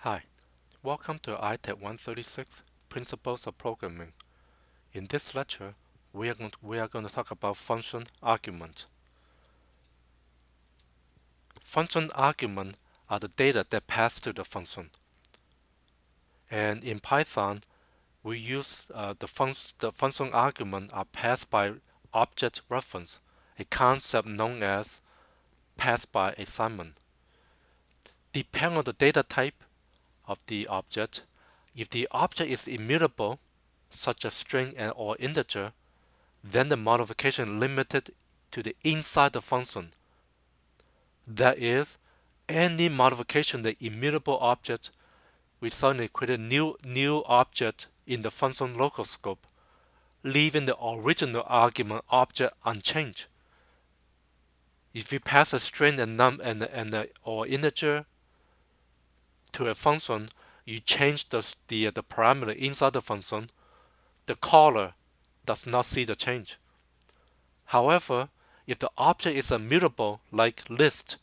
Hi, welcome to ITEC 136 Principles of Programming. In this lecture, we are going to talk about function argument. Function argument are the data that pass to the function. And in Python, we use the function argument are passed by object reference, a concept known as pass by assignment. Depending on the data type of the object, if the object is immutable, such as string or integer, then the modification limited to the inside the function. That is, any modification the immutable object result in creating new object in the function local scope, leaving the original argument object unchanged. If you pass a string or integer to a function, you change the parameter inside the function, the caller does not see the change. However, if the object is immutable like list,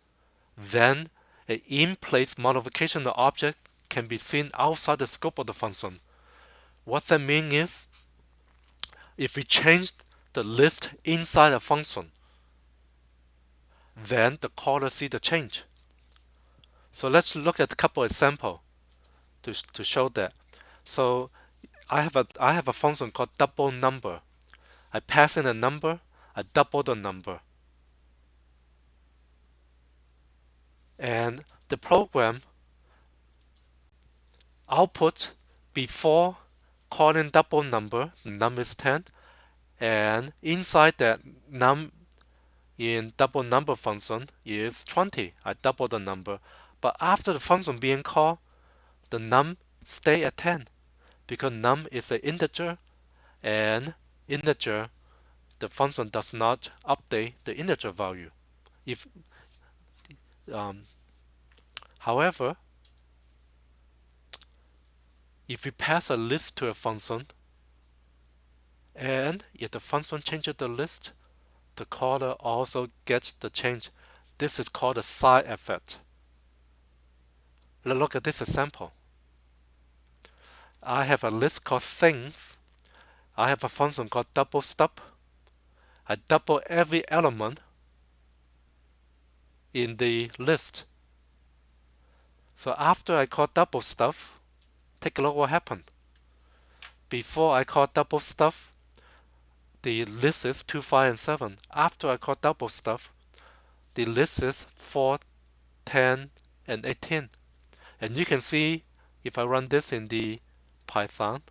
then an in-place modification of the object can be seen outside the scope of the function. What that means is, if we change the list inside a function, then the caller see the change. So let's look at a couple examples to show that. So I have a function called double number. I pass in a number, I double the number. And the program output before calling double number, the number is 10, and inside that num in double number function is 20. I double the number. But after the function being called, the num stay at 10 because num is an integer, and integer, the function does not update the integer value. If um, However, if we pass a list to a function, and if the function changes the list, the caller also gets the change. This is called a side effect. Let's look at this example. I have a list called things. I have a function called double stub. I double every element in the list. So after I call double stuff, take a look what happened. Before I call double stuff, the list is 2, 5, and 7. After I call double stuff, the list is 4, 10, and 18. And you can see if I run this in the Python,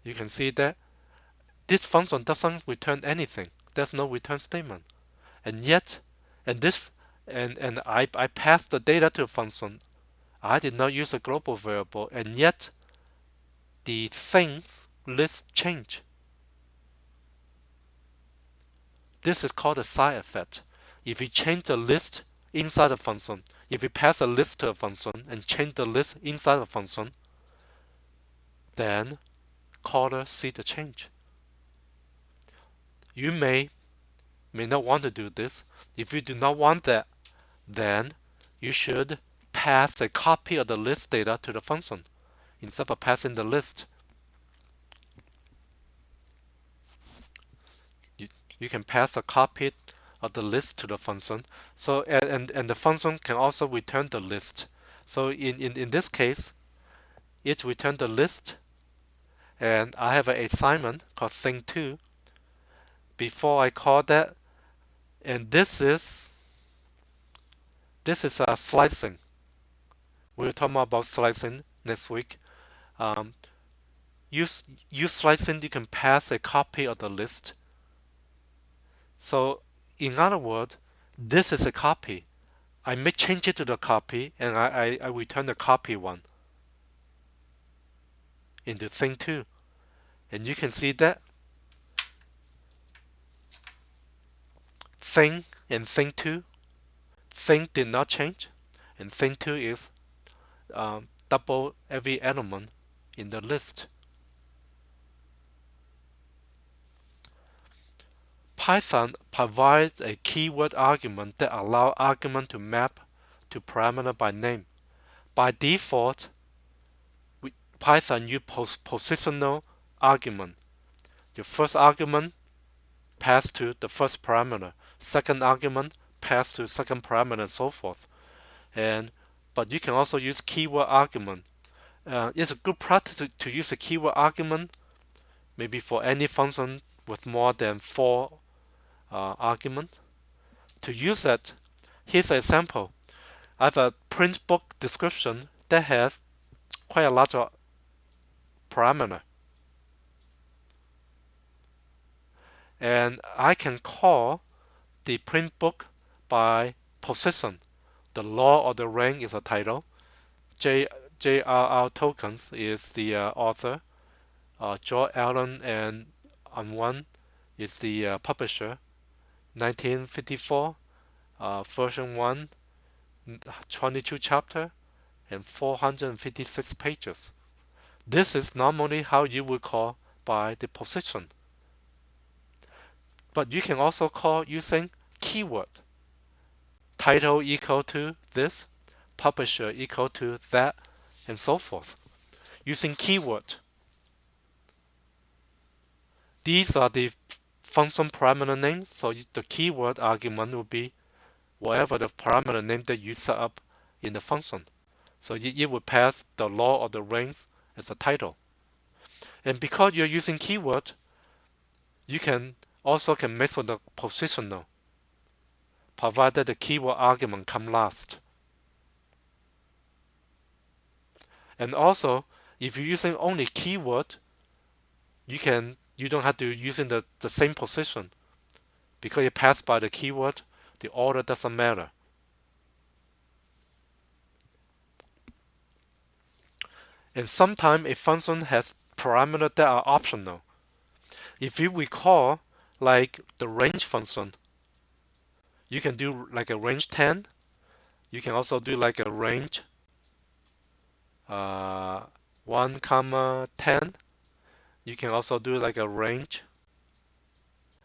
you can see that this function doesn't return anything. There's no return statement. And yet, I passed the data to the function. I did not use a global variable, and yet the things list change. This is called a side effect. If we change the list inside the function, if we pass a list to a function and change the list inside the function, then caller see the change. You may not want to do this. If you do not want that, then you should pass a copy of the list data to the function instead of passing the list. You can pass a copy of the list to the function. So and the function can also return the list. So in this case, it returned the list, and I have an assignment called thing2 before I call that, and this is a slicing. We'll talk more about slicing next week. Um, use slicing, you can pass a copy of the list. So in other words, this is a copy. I may change it to the copy, and I return the copy one into thing2. And you can see that thing and thing2, thing did not change, and thing2 is double every element in the list. Python provides a keyword argument that allows argument to map to parameter by name. By default, Python uses positional argument. The first argument pass to the first parameter, second argument pass to second parameter, and so forth. But you can also use keyword argument. It's a good practice to use a keyword argument, maybe for any function with more than 4 arguments. To use that, here's an example. I have a print book description that has quite a lot of parameter. And I can call the print book by position. The law of the rank is a title. J.R.R. Tolkien is the author. George Allen and Unwin is the publisher. 1954, version 1, 22 chapter and 456 pages. This is normally how you would call by the position. But you can also call using keyword. Title equal to this, publisher equal to that, and so forth. Using keyword. These are the function parameter names, so the keyword argument will be whatever the parameter name that you set up in the function. So it will pass the law of the range as a title. And because you're using keyword, you can mess with the positional, provided the keyword argument come last. And also, if you're using only keyword, you don't have to using the same position. Because it passed by the keyword, the order doesn't matter. And sometimes a function has parameters that are optional. If you recall, like the range function, you can do like a range 10. You can also do like a range 1 comma 10. You can also do like a range,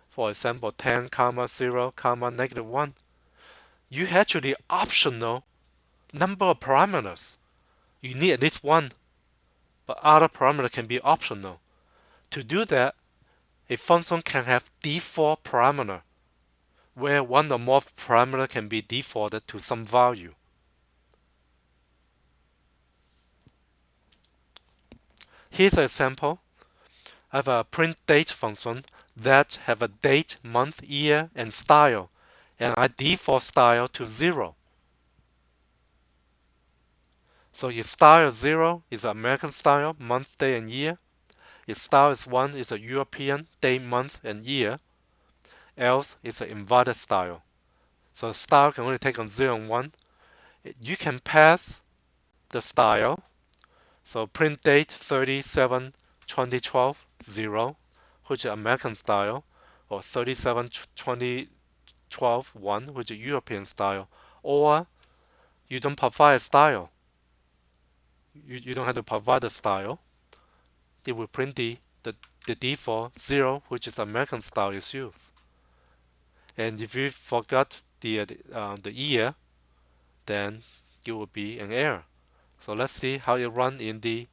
for example, 10 comma 0 comma negative 1. You actually optional number of parameters. You need at least one, but other parameter can be optional. To do that, a function can have default parameter, where one or more parameter can be defaulted to some value. Here's an example. I have a print date function that have a date, month, year, and style, and I default style to 0. So if style is 0 is American style, month, day, and year. If style is 1 is a European day, month, and year. Else it's an invalid style. So style can only take on 0 and 1. You can pass the style. So print date 37/2012 0, which is American style, or 37/2012 1, which is European style. Or you don't provide a style. You don't have to provide a style. It will print the default 0, which is American style, is used. And if you forgot the year, then it will be an error. So let's see how it runs in the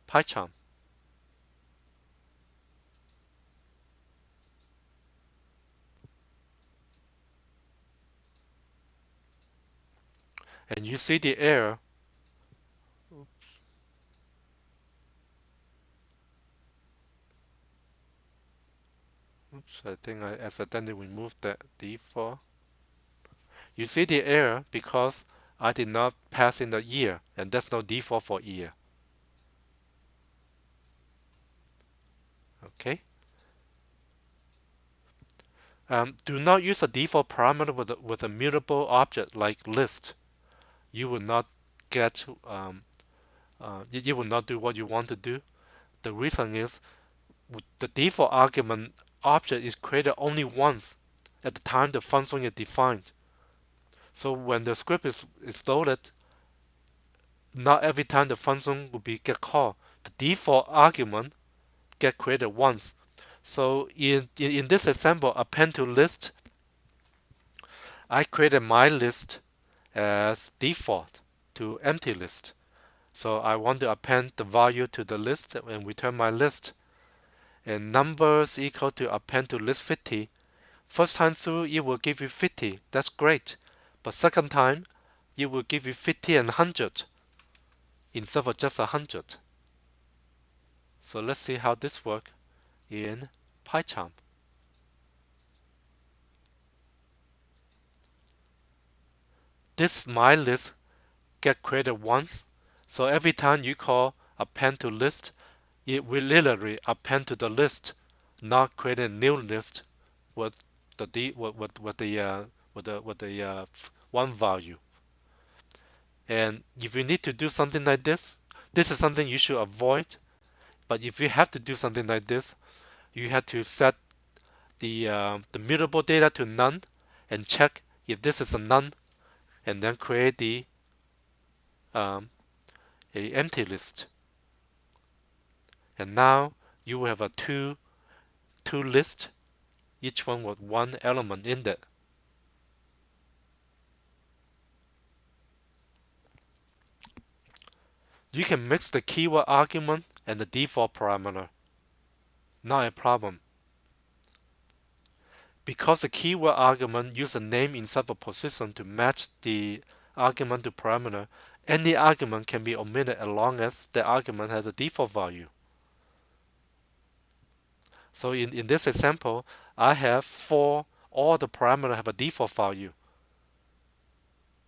PyCharm. And you see the error. Oops, I think I accidentally removed that default. You see the error because I did not pass in the year, and there's no default for year. Okay. Do not use a default parameter with a mutable object like list. You will not get you will not do what you want to do. The reason is the default argument object is created only once at the time the function is defined. So when the script is loaded, not every time the function will be get called. The default argument get created once. So in this example, append to list, I created my list as default to empty list. So I want to append the value to the list and return my list. And numbers equal to append to list 50. First time through, it will give you 50. That's great. But second time, it will give you 50 and 100 instead of just 100. So let's see how this works in PyCharm. This my list get created once. So every time you call append to list, it will literally append to the list, not create a new list with the one value. And if you need to do something like this is something you should avoid. But if you have to do something like this, you have to set the mutable data to none and check if this is a none, and then create the a empty list. And now you will have a two list, each one with one element in it. You can mix the keyword argument and the default parameter. Not a problem. Because the keyword argument uses a name instead of position to match the argument to parameter, any argument can be omitted as long as the argument has a default value. So in this example, I have all the parameters have a default value.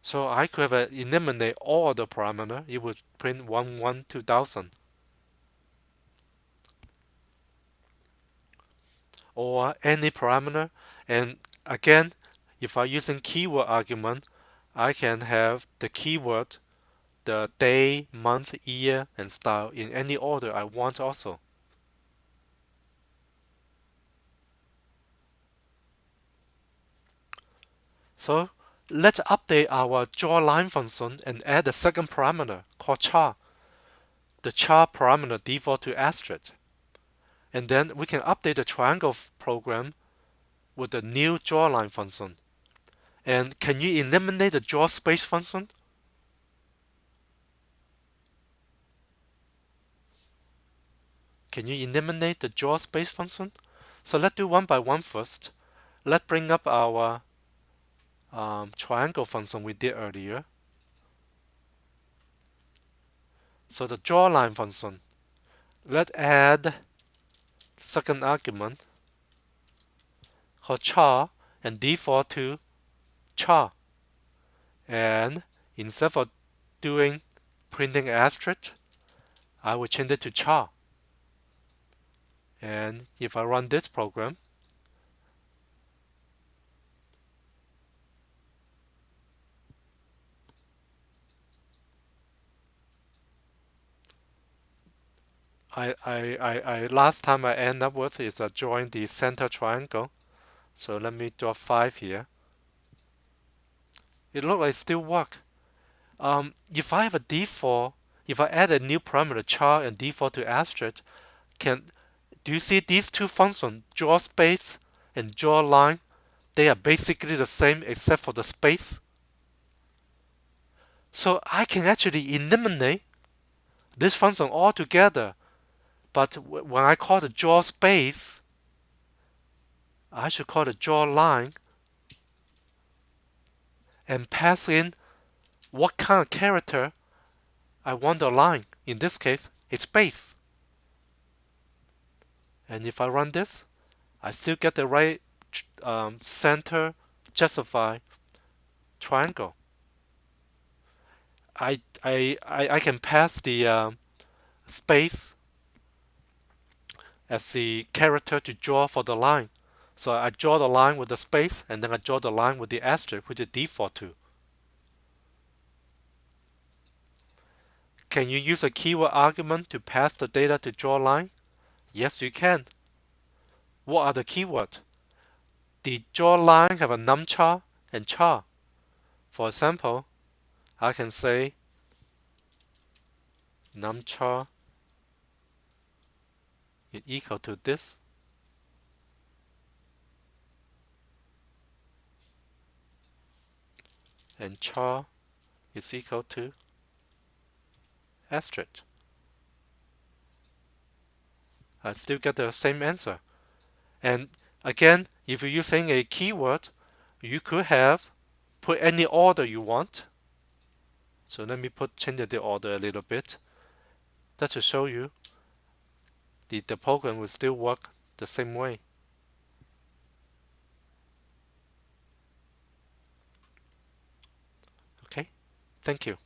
So I could have eliminate all the parameter. It would print 112,000. Or any parameter. And again, if I'm using keyword argument, I can have the keyword, the day, month, year, and style in any order I want also. So let's update our drawLine function and add a second parameter called char. The char parameter default to asterisk. And then we can update the triangle program with the new drawLine function. And can you eliminate the draw space function? Can you eliminate the draw space function? So let's do one by one first. Let's bring up our triangle function we did earlier. So the drawLine function. Let's add second argument called char and default to char. And instead of doing printing asterisk, I will change it to char. And if I run this program, last time I end up with is drawing the center triangle. So let me draw 5 here. It looks like it still work. If I have a default, if I add a new parameter char and default to asterisk, do you see these two functions, draw space and draw line? They are basically the same except for the space. So I can actually eliminate this function altogether. But when I call the draw space, I should call the draw line and pass in what kind of character I want the line. In this case, it's space. And if I run this, I still get the right center justify triangle. I can pass the space as the character to draw for the line. So I draw the line with the space, and then I draw the line with the asterisk, which is default to. Can you use a keyword argument to pass the data to draw line? Yes, you can. What are the keywords? The draw line have a numchar and char. For example, I can say numchar is equal to this, and char is equal to asterisk. I still get the same answer. And again, if you're using a keyword, you could have put any order you want. So let me change the order a little bit. That to show you the program will still work the same way. Okay, thank you.